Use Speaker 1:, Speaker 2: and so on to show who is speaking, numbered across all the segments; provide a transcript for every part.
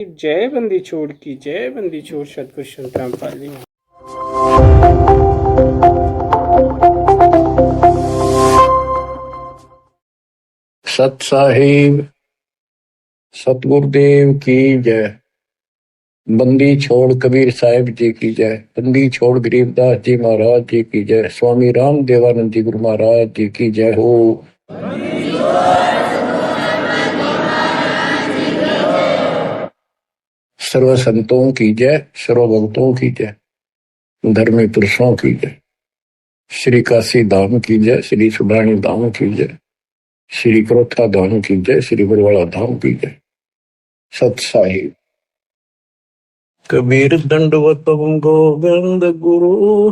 Speaker 1: जय बंदी छोड़ की जय बंदी छोड़ सतगुरु संतराम पाली।
Speaker 2: सत साहिब सतगुरुदेव की जय। बंदी छोड़ कबीर साहिब जी की जय। बंदी छोड़ गरीबदास जी महाराज जी की जय। स्वामी राम देवानंद जी गुरु महाराज जी की जय हो। सर्व संतों की जय, सर्व भक्तों की जय, धर्मी पुरुषों की जय। श्री काशी धाम की जय, श्री सुब्राणी धाम की जय, श्री क्रोथा धाम की जय, श्री बरवाड़ा धाम की जय। सत साहिब। कबीर दंडवत गोविंद गुरु,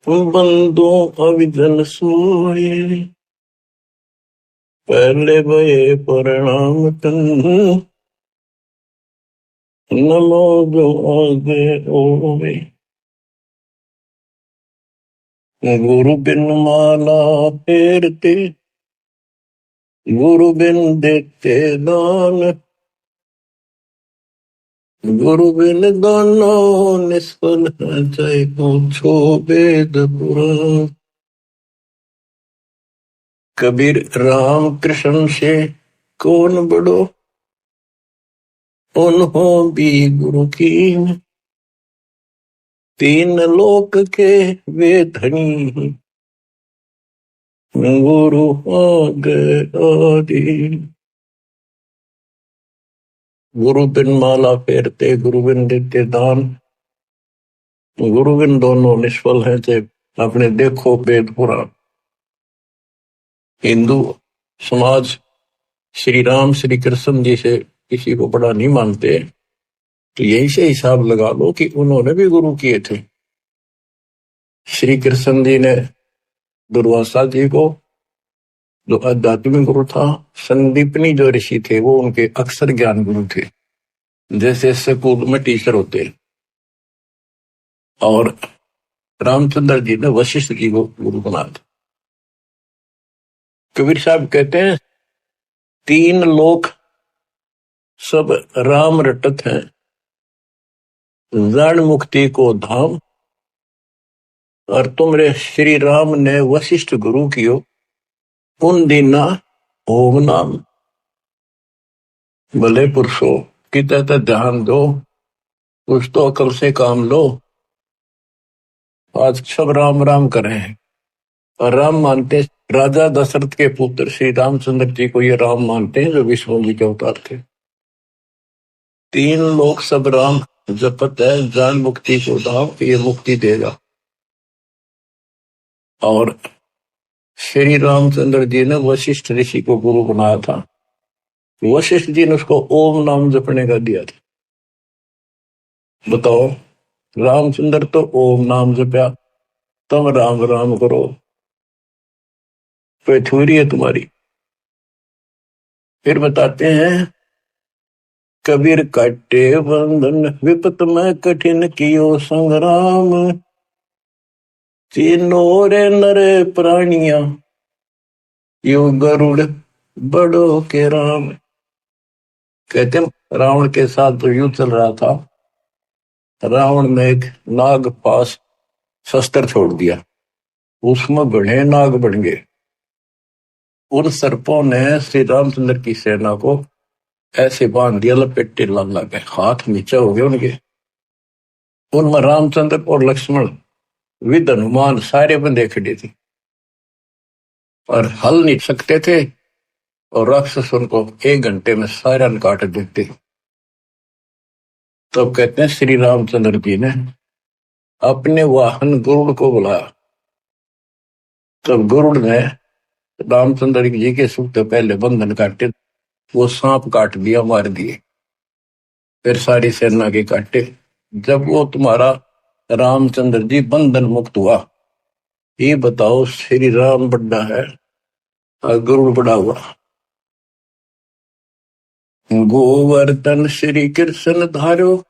Speaker 2: बंदो अविजन सोए। पहले भये प्रणाम तन, नमो जो आगे ओवे। गुरु बिन माला फेरते, गुरु बिन देते दान, गुरु बिन दानो निष्फल है। चाहे पूछो वेद पुराण। कबीर राम कृष्ण से कौन बड़ो, उन्हों भी गुरु की। तीन लोक के वे धनी, गुरु आगे आदि। गुरु बिन माला फेरते, गुरु बिन देते दान, गुरु बिन दोनों निष्फल है। चे अपने देखो वेद पुराण। हिंदू समाज श्री राम श्री कृष्ण जी से किसी को बड़ा नहीं मानते, तो यही से हिसाब लगा लो कि उन्होंने भी गुरु किए थे। श्री कृष्ण जी ने दुर्वासा जी को, जो आध्यात्मिक गुरु था, संदीपनी जो ऋषि थे वो उनके अक्षर ज्ञान गुरु थे, जैसे स्कूल में टीचर होते। और रामचंद्र जी ने वशिष्ठ जी को गुरु बना था। कबीर साहब कहते हैं, तीन लोक सब राम रटत हैं, जन मुक्ति को धाम। और तुमरे श्री राम ने वशिष्ठ गुरु कियो, उन दीना ओम नाम। भले पुरुषो किते तो ध्यान दो, कुछ तो अकल से काम लो। आज सब राम राम कर रहे हैं और राम मानते। राजा दशरथ के पुत्र श्री रामचंद्र जी को ये राम मानते हैं, जो विष्णु जी के अवतार थे। तीन लोग सब राम जपत है, जान मुक्ति को धाम, ये मुक्ति देगा। और श्री रामचंद्र जी ने वशिष्ठ ऋषि को गुरु बनाया था। वशिष्ठ जी ने उसको ओम नाम जपने का दिया था। बताओ, रामचंद्र तो ओम नाम जपया, तुम राम राम करो, कोई थोड़ी है तुम्हारी। फिर बताते हैं, कबीर काटे बंधन विपत में कठिन कियो संग्राम। तीनों रे नरे प्राणिया, यो गरुड़ बड़ो के राम। कहते रावण के साथ तो युद्ध चल रहा था। रावण ने एक नाग पास शस्त्र छोड़ दिया, उसमें घने नाग बन गए। उन सर्पों ने श्री रामचंद्र की सेना को ऐसे बांध दिया, लपेटे लगे, हाथ नीचे हो गए उनके। उनमें रामचंद्र और लक्ष्मण विद हनुमान सारे बंदे खड़े थे और हल नहीं सकते थे, और राक्षस उनको 1 घंटे में सारा काट देते। तो कहते हैं श्री रामचंद्र जी ने अपने वाहन गरुड़ को बुलाया। तब गरुड़ ने रामचंद्र जी के सुख से पहले बंधन काटे, वो सांप काट दिया, मार दिए। फिर सारी सेना के काटे। जब वो तुम्हारा रामचंद्र जी बंधन मुक्त हुआ, ये बताओ श्री राम बड़ा है और गरुड़ बड़ा हुआ। गोवर्धन श्री कृष्ण धारो,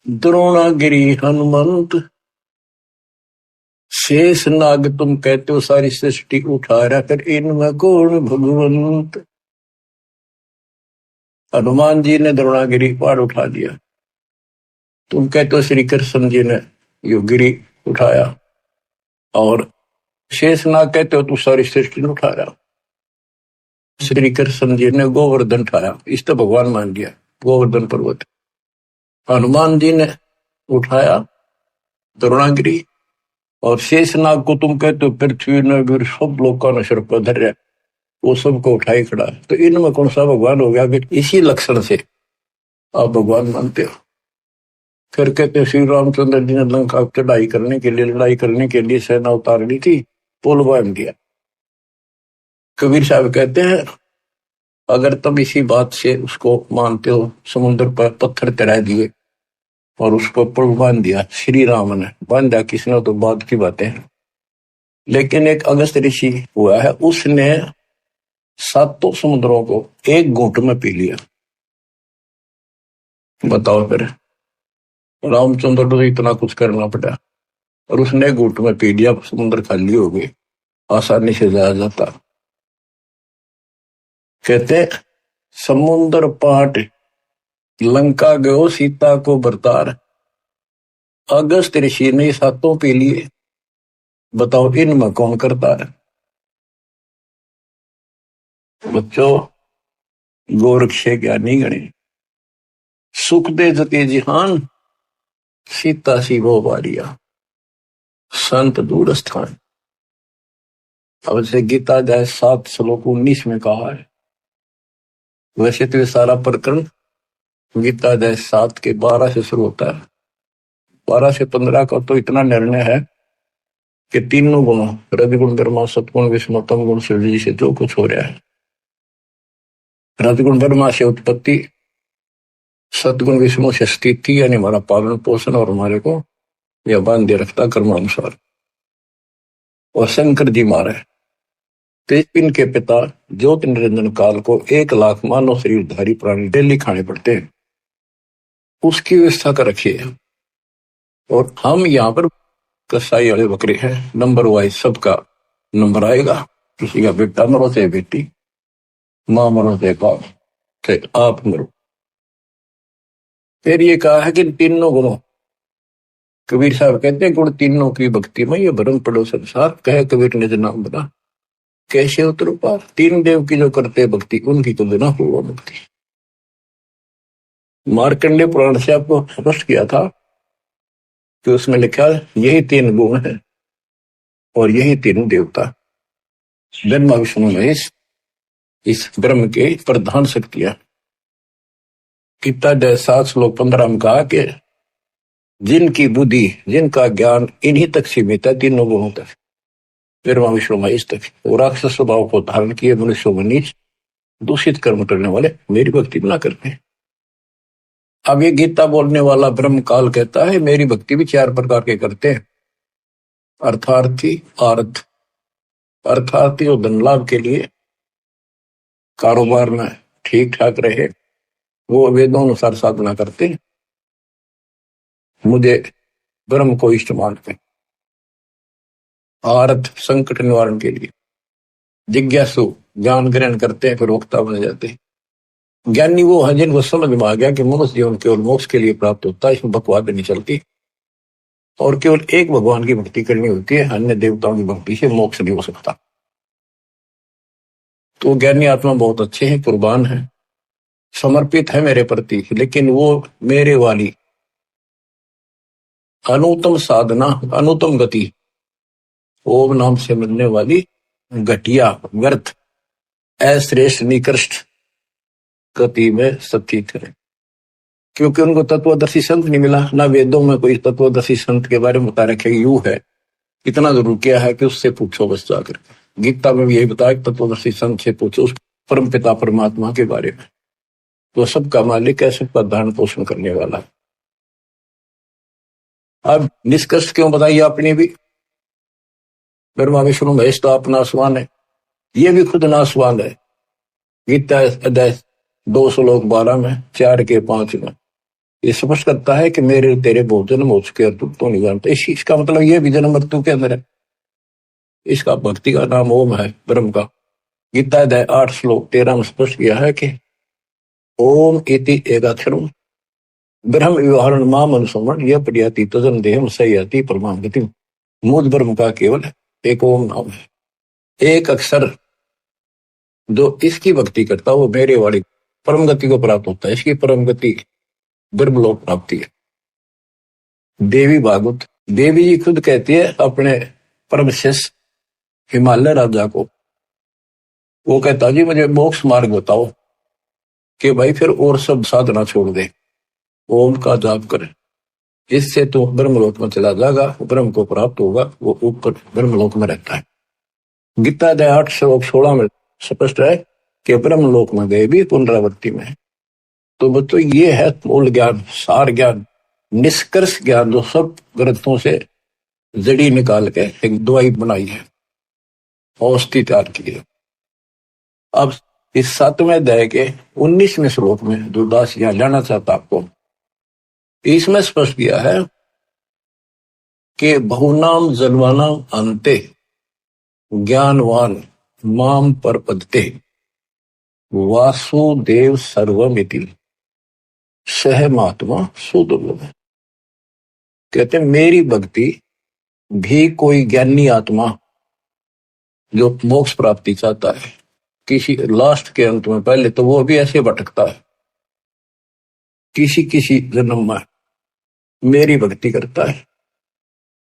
Speaker 2: द्रोणागिरी हनुमंत। शेष नाग तुम कहते हो सारी सृष्टि उठा रहा कर, इनमें कौन भगवंत। हनुमान जी ने द्रोणागिरी पहाड़ उठा दिया, तुम कहते हो श्री कृष्ण जी ने यो गिरी उठाया, और शेषनाग कहते हो तू सारी सृष्टि ने उठाया। श्री कृष्ण जी ने गोवर्धन उठाया, इस तो भगवान मान लिया, गोवर्धन पर्वत। हनुमान जी ने उठाया द्रोणागिरी, और शेषनाग को तुम कहते हो पृथ्वी ने वीर सब लोग का सिर पर धर, वो सबको उठाई खड़ा। तो इनमें कौन सा भगवान हो गया? इसी लक्षण से आप भगवान मानते हो। फिर कहते हैं श्री रामचंद्र जी ने लंका चढ़ाई करने के लिए, लड़ाई करने के लिए सेना उतार ली थी, पुल बांध दिया। कबीर साहब कहते हैं अगर तुम इसी बात से उसको मानते हो, समुद्र पर पत्थर तैरा दिए और उसको पुल बांध दिया, श्री राम ने बांधा, किसने तो बात की बातें हैं। लेकिन एक अगस्त ऋषि हुआ है, उसने सातों समुद्रों को एक घूंट में पी लिया। बताओ फिर, रामचंद्र को इतना कुछ करना पड़ा और उसने घूंट में पी लिया, समुद्र खाली हो गई, आसानी से जाया जाता। कहते समुद्र पाट लंका गयो सीता को बरतार, अगस्त ऋषि ने सातों पी लिए, बताओ इनमें कौन करता है? बच्चों, गोरक्ष ज्ञानी गणे, सुख दे जते जिहान, सीता सी वो बारिया, संत दूर स्थान। अब से गीता जाए 7 श्लोक 19 में कहा है। वैसे तो ये सारा प्रकरण गीता जाए 7 के 12 से शुरू होता है। 12 से 15 का तो इतना निर्णय है कि तीनों गुणों, रजगुण ब्रह्मा सतगुण विष्णु तम गुण शिव जी से जो कुछ हो रहा है, रजगुण ब्रह्मा से उत्पत्ति, सतगुण विष्णु से स्थिति यानी हमारा पालन पोषण और हमारे को यह बांधे रखता कर्मानुसार, और शंकर जी मारे तेजपिन के पिता ज्योति निरंजन काल को 1 लाख मानव शरीरधारी प्राणी डेली खाने पड़ते हैं, उसकी व्यवस्था कर रखी है। और हम यहाँ पर कसाई वाले बकरे हैं, नंबर वाइज सबका नंबर आएगा, किसी का बेटा मरो चाहे बेटी, मां मरो चाहे आप मरो। फिर ये कहा है कि तीनों गुणों, कबीर साहब कहते हैं गुण तीनों की भक्ति में ये भरम पड़ो संसार, कहे कबीर ने जो नाम बना, कैसे उतरो पार। 3 देव की जो करते भक्ति, उनकी तो बिना हो भक्ति। मार्कंडेय पुराण से आपको स्पष्ट किया था कि उसमें लिखा यही 3 गुण है और यही 3 देवता, ब्रह्मा विष्णु महेश, इस ब्रह्म के प्रधान शक्तियां। गीता 7 श्लोक 15 में कहा कि जिनकी बुद्धि, जिनका ज्ञान इन्हीं तक सीमित है, 3 गुणों तक, ब्रह्मा विष्णु महेश तक, वो राक्षस स्वभाव को धारण किए मनुष्य को नीच दूषित कर्म करने वाले मेरी भक्ति ना करते हैं। अब ये गीता बोलने वाला ब्रह्म काल कहता है मेरी भक्ति भी 4 प्रकार के करते हैं। अर्थार्थी, आर्थ, अर्थार्थी और धन लाभ के लिए, कारोबार में ठीक ठाक रहे, वो वेदों अनुसार साधना करते हैं, मुझे ब्रह्म को इष्ट मानते हैं। आर्थ, संकट निवारण के लिए, जिज्ञासु, ज्ञान ग्रहण करते हैं, फिर वक्ता बन जाते हैं। ज्ञानी वो है जिनको समझ में आ गया कि मनुष्य जीवन केवल मोक्ष के लिए प्राप्त होता है, इसमें बकवाद नहीं चलती, और केवल एक भगवान की भक्ति करनी होती है, अन्य देवताओं की भक्ति से मोक्ष नहीं हो सकता। तो ज्ञानी आत्मा बहुत अच्छे हैं, कुर्बान है, समर्पित है मेरे प्रति, लेकिन वो मेरे वाली अनुत्तम साधना, अनुत्तम गति, ओम नाम से मिलने वाली घटिया, व्यर्थ, अश्रेष्ठ, निकृष्ट गति में स्थित है। क्योंकि उनको तत्वदर्शी संत नहीं मिला, ना वेदों में कोई तत्वदर्शी संत के बारे में बता रखे यू है। इतना जरूर किया है कि उससे पूछो बस जाकर। गीता में भी यही बताया कि तत्वदर्शी संत से पूछो उस परम पिता परमात्मा के बारे में, तो सबका मालिक है, सबका धारण पोषण करने वाला है। अब निष्कर्ष क्यों बताइए आपने भी, ब्रह्मा विष्णु महेश तो आप नासवान है, ये भी खुद नासवान है। गीता अध्याय 2 श्लोक 12 में, 4 के 5 में ये स्पष्ट करता है कि मेरे तेरे बहुत जन्म हो चुके हैं, तू तो नहीं जानता। इसका मतलब ये भी जन्म मृत्यु के अंदर है। इसका भक्ति का नाम ओम है, ब्रह्म का। गीता अध्याय 8 श्लोक 13 में स्पष्ट किया है कि ओम इति एकाक्षरम ब्रह्म व्यवहारण माम अनुसमण यह प्रयाति तजन देहम सयाति परमाम गति। मूल ब्रह्म का केवल एक ओम नाम है। एक अक्षर जो इसकी भक्ति करता वो मेरे वाली परम गति को प्राप्त होता है। इसकी परम गति ब्रह्मलोक प्राप्ति है। देवी भागवत देवी जी खुद कहती है अपने परम शिष्य हिमालय राजा को, वो कहता जी मुझे मोक्ष मार्ग बताओ कि भाई फिर और सब साधना छोड़ दे, ओम का जाप करे, इससे तो ब्रह्मलोक में चला जाएगा, ब्रह्म को प्राप्त होगा, वो ऊपर ब्रह्मलोक में रहता है। गीता अध्याय 8 श्लोक 16 में स्पष्ट है कि ब्रह्मलोक में गए भी पुनरावृत्ति में है। तो बच्चों ये है मूल ज्ञान, सार ज्ञान, निष्कर्ष ज्ञान जो सब ग्रंथों से जड़ी निकाल के एक दवाई बनाई है, औषधि तैयार की है। अब इस 7वें अध्याय के 19वें श्लोक में जो दास यहां जाना चाहता आपको, इसमें स्पष्ट किया है कि बहुनाम जन्मानाम अंते ज्ञानवान माम परपदते वासुदेव सर्वमिति सह महात्मा सुदुर्लभ। कहते मेरी भक्ति भी कोई ज्ञानी आत्मा जो मोक्ष प्राप्ति चाहता है किसी लास्ट के अंत में, पहले तो वो भी ऐसे भटकता है, किसी किसी जन्म में मेरी भक्ति करता है,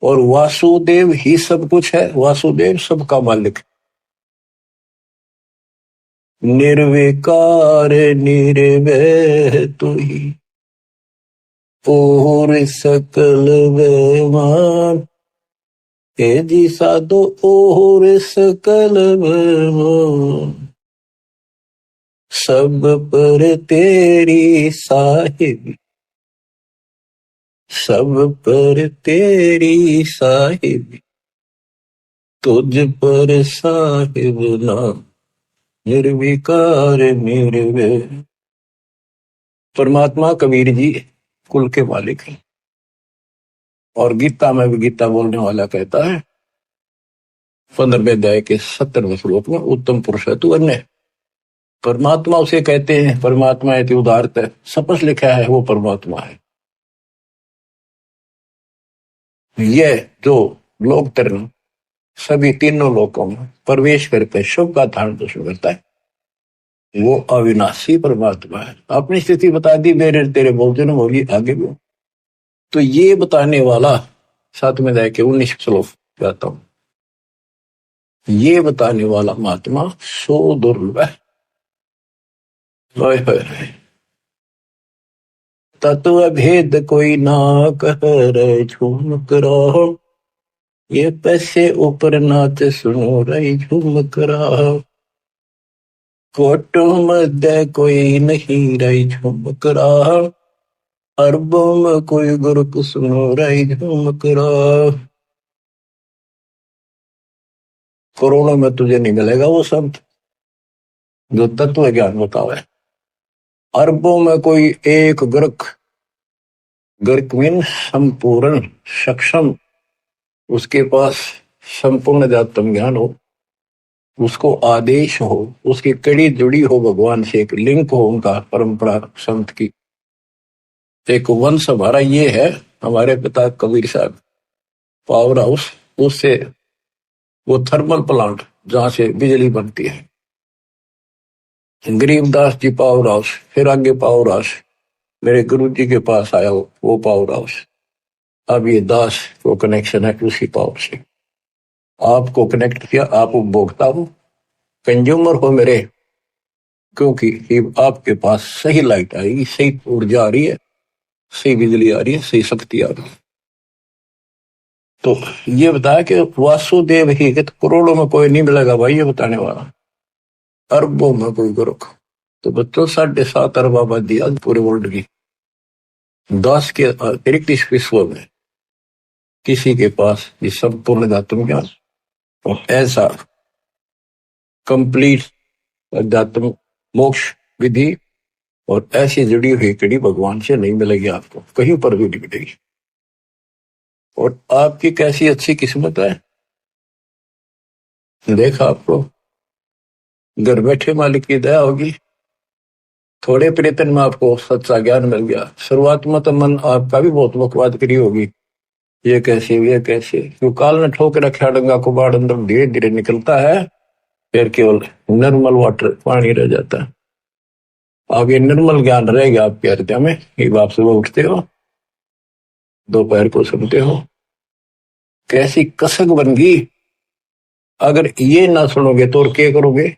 Speaker 2: और वासुदेव ही सब कुछ है, वासुदेव सबका मालिक। निर्विकार निर्वैर तू ही और सकल बेमान, हे जी साधो और सकल बेमान, सब पर तेरी साहिब, सब पर तेरी साहिब, तुझ पर साहिब नाम निर्विकार निर्वैर। परमात्मा कबीर जी कुल के मालिक हैं, और गीता में भी गीता बोलने वाला कहता है 15वें अध्याय के 70वें श्लोक में, उत्तम पुरुष है तू अन्य। परमात्मा उसे कहते हैं, परमात्मा है उदारत है, सपस लिखा है वो परमात्मा है। ये जो लोक तरण सभी तीनों लोकों में प्रवेश करके शुभ का धारण पोषण करता है, वो अविनाशी परमात्मा है। अपनी स्थिति बता दी, मेरे तेरे भोजन होगी आगे भी। तो ये बताने वाला 7वें अध्याय के 19 श्लोक कहता हूं, ये बताने वाला महात्मा सो दुर्लभ है। तत्व भेद कोई ना कह रहे झूम करो, ये पैसे ऊपर नाच सुनो रही झूम करा, कोटो मध्य कोई नहीं रही झूम करा, अरबों में कोई गुरु सुनो रही झूम करा। करोड़ों में तुझे नहीं मिलेगा वो संत जो तत्व ज्ञान बतावे। अरबों में कोई एक गर्क, गर्क मीन संपूर्ण सक्षम, उसके पास संपूर्ण अध्यात्म ज्ञान हो, उसको आदेश हो, उसकी कड़ी जुड़ी हो भगवान से, एक लिंक हो उनका परंपरा संत की। एक वंश हमारा ये है, हमारे पिता कबीर साहब पावर हाउस, उससे वो थर्मल प्लांट जहां से बिजली बनती है, गरीबदास जी पावर हाउस, फिर आगे पावर हाउस मेरे गुरु जी के पास आया वो पावर हाउस। अब ये दास को कनेक्शन है उसी पावर से, आपको कनेक्ट किया, आप उपभोक्ता हो, कंज्यूमर हो मेरे, क्योंकि आपके पास सही लाइट आएगी, सही ऊर्जा आ रही है, सही बिजली आ रही है, सही शक्ति आ रही है। तो ये बताया कि वासुदेव ही, कि करोड़ों में कोई नहीं मिलेगा भाई ये बताने वाला, अरबों में कोई गुरुख। तो बच्चों 7.5 अरब आबादी आज पूरे वर्ल्ड की, 10 के अतिरिक्त इस विश्व में किसी के पास ये संपूर्ण अध्यात्म ज्ञान और ऐसा कंप्लीट अध्यात्म मोक्ष विधि और ऐसी जुड़ी हुई कड़ी भगवान से नहीं मिलेगी, आपको कहीं पर भी नहीं मिलेगी। और आपकी कैसी अच्छी किस्मत है, देखा आपको घर बैठे मालिक की दया होगी, थोड़े प्रयत्न में आपको सच्चा ज्ञान मिल गया। शुरुआत में तो मन आपका भी बहुत बकवाद करी होगी, ये कैसे क्यों काल ने ठोक रखा डंगा को बाढ़ अंदर धीरे धीरे निकलता है, फिर केवल निर्मल वाटर पानी रह जाता है। अब ये निर्मल ज्ञान रहेगा आपके हृदय में। एक आप सुबह उठते हो, दोपहर को सुनते हो, कैसी कसक बन गई। अगर ये ना सुनोगे तो और क्या करोगे?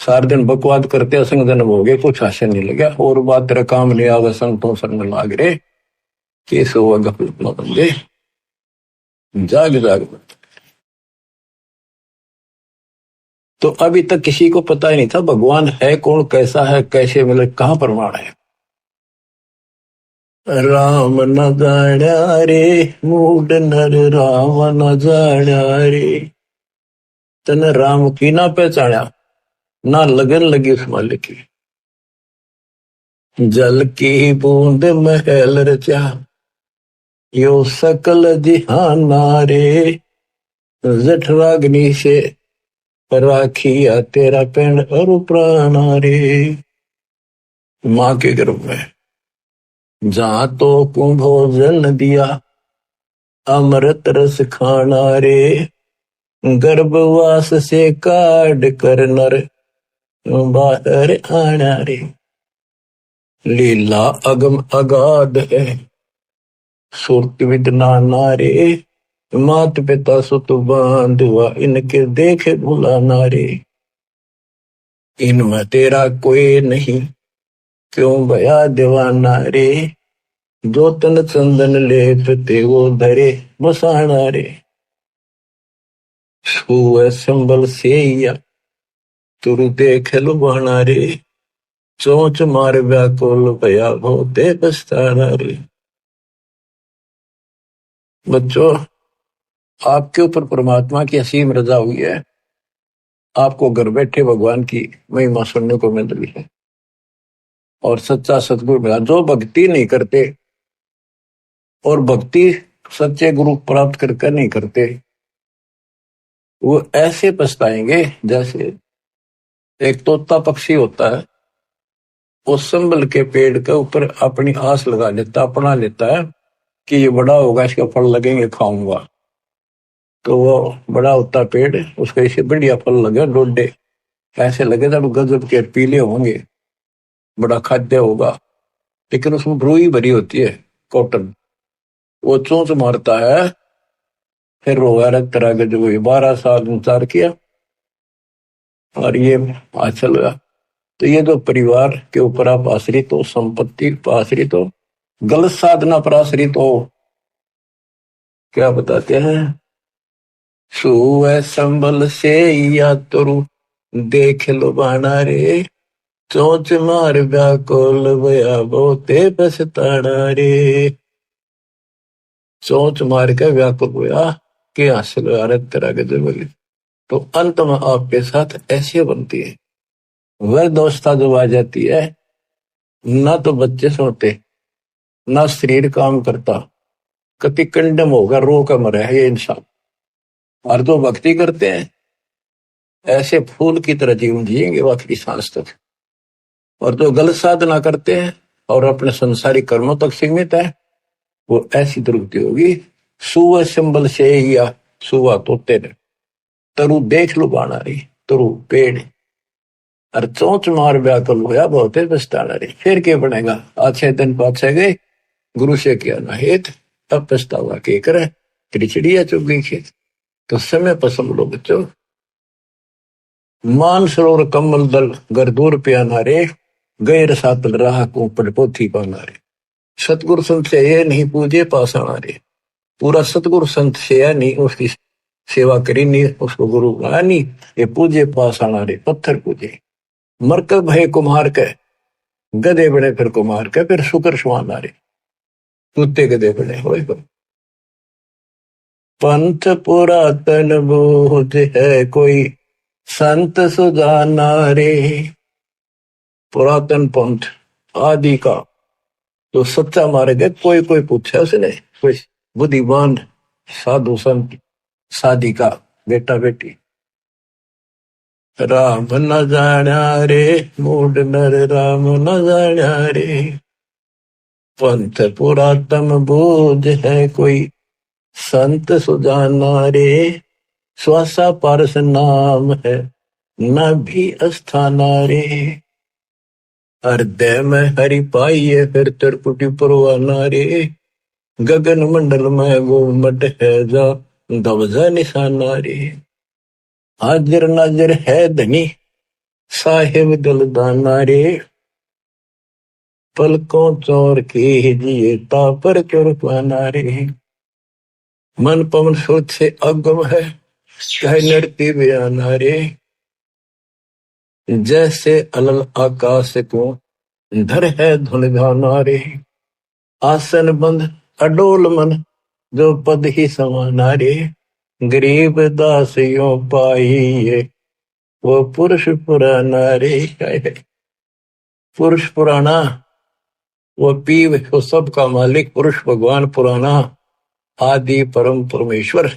Speaker 2: सारे दिन बकवाद करते असंग जन्म हो गए, कुछ हासिल नहीं लगा, और बात तेरा काम नहीं आवे, संतों संग लाग रे, केस हुआ गफलत न बंदे, जाग जाग। तो अभी तक किसी को पता ही नहीं था भगवान है कौन, कैसा है, कैसे मिले, कहां प्रमाण है। राम न जाण्या रे मूड नर, राम न जाण्या रे, तन राम की ना पहचाना, ना लगन लगी उस मालिक की। जल की बूंद महल रचा, यो सकल जिहाना रे, जठराग्नि से राखिया तेरा पेड़ और प्राणा रे। माँ के गर्भ में जहां तो को भोजन दिया, अमृत रस खाना रे, गर्भवास से काट कर नर बाहर आना रे। लीला अगम अगाध है, सुरत विदना रे, मात पिता सुत बांधवा, इनके देखे भुलाना रे। इनमें तेरा कोई नहीं, क्यों भया दीवाना रे, जो तन चंदन लेपते वो धरे बसाना रे। सुअ संबल से या तुरु देख लुभाना रे, चोंच मार व्याकुल भया भोते पछताना रे। बच्चों, आपके ऊपर परमात्मा की असीम रजा हुई है, आपको घर बैठे भगवान की महिमा सुनने को मिल रही है, और सच्चा सतगुरु मिला। जो भक्ति नहीं करते और भक्ति सच्चे गुरु प्राप्त करके नहीं करते, वो ऐसे पछताएंगे जैसे एक तोता पक्षी होता है, वो संबल के पेड़ के ऊपर अपनी आस लगा लेता, अपना लेता है कि ये बड़ा होगा, इसके फल लगेंगे, खाऊंगा। तो वो बड़ा होता पेड़, उसका इसे बढ़िया फल लगे, डोडे ऐसे लगे जब गजब के पीले होंगे, बड़ा खाद्य होगा, लेकिन उसमें रुई भरी होती है, कॉटन। वो चोंच मारता है, फिर रोगा रख तरह के, जो 12 साल इंतजार किया और ये हासिल हुआ। तो ये जो परिवार के ऊपर आप आश्रित हो, संपत्ति पर आश्रित हो, गलत साधना पर आश्रित हो, क्या बताते हैं, सुअ संबल से या तुरु देख लो बाना रे, चोंच मार व्याकुल भया बहुते पछताना रे। चोंच मार के व्याकुल हुआ कि हासिल तरह के जबली। तो अंत में आपके साथ ऐसे बनती है, वह दोस्ता जो आ जाती है, ना तो बच्चे सोते, ना शरीर काम करता, कति कंडम होगा, रो का मरे है ये इंसान। और जो भक्ति करते हैं, ऐसे फूल की तरह जीवन जिएंगे आखिरी सांस तक। और जो गलत साधना करते हैं और अपने संसारी कर्मों तक सीमित है, वो ऐसी दुर्गति होगी। सुअ संबल से या सुआ तोते ने, तरु देख लो बाना रही, तरु पेड़, और चोंच मार व्याकुल होया बहुते पछताना रही। फिर क्या बनेगा? अच्छे दिन पाछे गए, गुरु से किया ना हेत, अब पछतावा के करे, चिड़िया चुग गई खेत। तो समय पसंद लो बच्चों, मान सरोवर कमल दल गर दूर प्याना रे, गैर सातल राह को पड़ पोथी पाना रे। सतगुरु संत से ये नहीं पूजे पासाना रे, पूरा सतगुरु संत से या नहीं उसकी सेवा करी नहीं, उसको गुरु बनाया नहीं, ये पूजे पासाना रे, पत्थर पूजे। मरकब भय कुम्हार के, गधे बड़े फिर कुम्हार के, फिर शुक्र सुहाना रे, कुत्ते गधे बड़े हो। पंथ पुरातन बोध है कोई, संत सुजाना रे। पुरातन पंथ आदि का जो सच्चा मार्ग है, कोई कोई पूछा उसने, कोई बुद्धिमान साधु संत साधिका बेटा बेटी, राम न जाण्या रे मूड नर राम न जाण्या रे। पंथ पुरातन बोध है कोई संत सुजाना रे। श्वासा पारस नाम है न भी अस्थाना रे। हृदय में हरि पाइये फिर त्रिपुटी परवाना रे। गगन मंडल में गोमट है जा दबजा निशाना रे। हाजिर नाजिर है धनी साहिब दलदाना रे। पलकों चौर के जिए तापर चोर पाना रे। मन पवन सुर से अगम है कह नृत्य बयाना रे। जैसे अलल आकाश को धर है धुन धाना रे। आसन बंद अडोल मन जो पद ही समाना रे। गरीब दासियों पाइये वो पुरुष पुराना रे। पुरुष पुराना वो पीव वो सबका मालिक पुरुष भगवान पुराना आदि परम परमेश्वर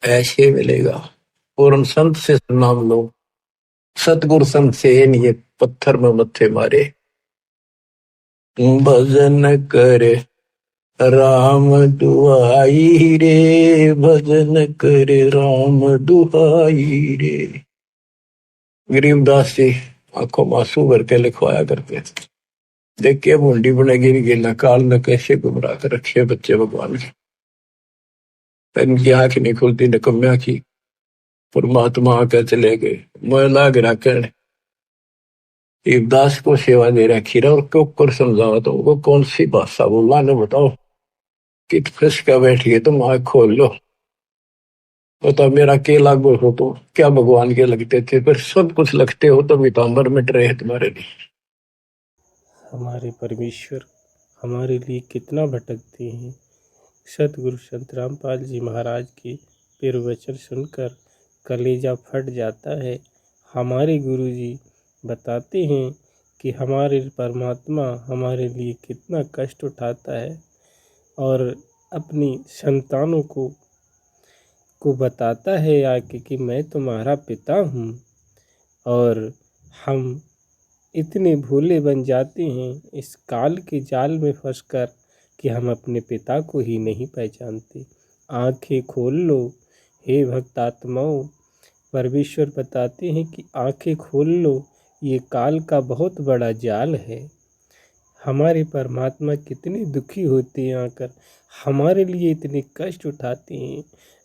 Speaker 2: ऐसे मिलेगा। पूर्ण संत से नाम लो। सतगुरु संत से नहीं पत्थर में मत्थे मारे। भजन करे राम दुआई रे। भजन करे राम दुआई रे। गरीबदास जी आंखों में आंसू भर के लिखवाया करते थे। देखिए मुंडी बनेगी गिला काल न कैसे गुमराह कर रखे बच्चे भगवान के। इनकी आंख नहीं खुलती निकम्या की। परमात्मा आके चले गए मोला गिरा कर देवदास को सेवा दे रखी रहा और क्यों कर समझाओ तो वो कौन सी भाषा बोला ने बताओ। कित फंस का बैठिए तुम आंख खोल लो। तो मेरा के लागू हो तो क्या भगवान के लगते थे पर सब कुछ लगते हो तो पीताम्बर मिट रहे तुम्हारे लिए।
Speaker 1: हमारे परमेश्वर हमारे लिए कितना भटकते हैं। सतगुरु संत रामपाल जी महाराज के प्रवचन सुनकर कलेजा फट जाता है। हमारे गुरु जी बताते हैं कि हमारे परमात्मा हमारे लिए कितना कष्ट उठाता है और अपनी संतानों को बताता है आके कि मैं तुम्हारा पिता हूँ। और हम इतने भोले बन जाते हैं इस काल के जाल में फंसकर कि हम अपने पिता को ही नहीं पहचानते। आंखें खोल लो हे भक्तात्माओं। परमेश्वर बताते हैं कि आंखें खोल लो ये काल का बहुत बड़ा जाल है। हमारे परमात्मा कितने दुखी होते हैं आकर हमारे लिए इतने कष्ट उठाते हैं।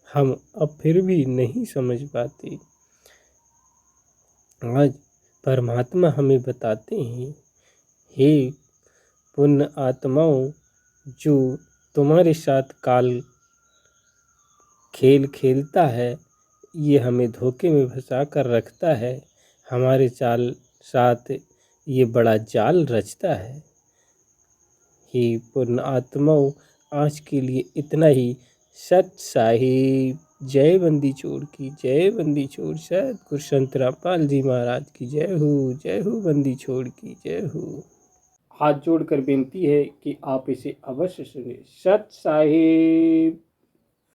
Speaker 1: हम अब फिर भी नहीं समझ पाते। आज परमात्मा हमें बताते हैं हे पुण्य आत्माओं जो तुम्हारे साथ काल खेल खेलता है ये हमें धोखे में फंसा कर रखता है। हमारे साथ ये बड़ा जाल रचता है। हे पुण्य आत्माओं आज के लिए इतना ही। सत साहिब जय बंदी चोर की जय। बंदी चोर सतगुरु संत रामपाल जी महाराज की जय हो बंदी चोर की जय हो। हाथ जोड़कर बेनती है कि आप इसे अवश्य सुने। सत साहिब।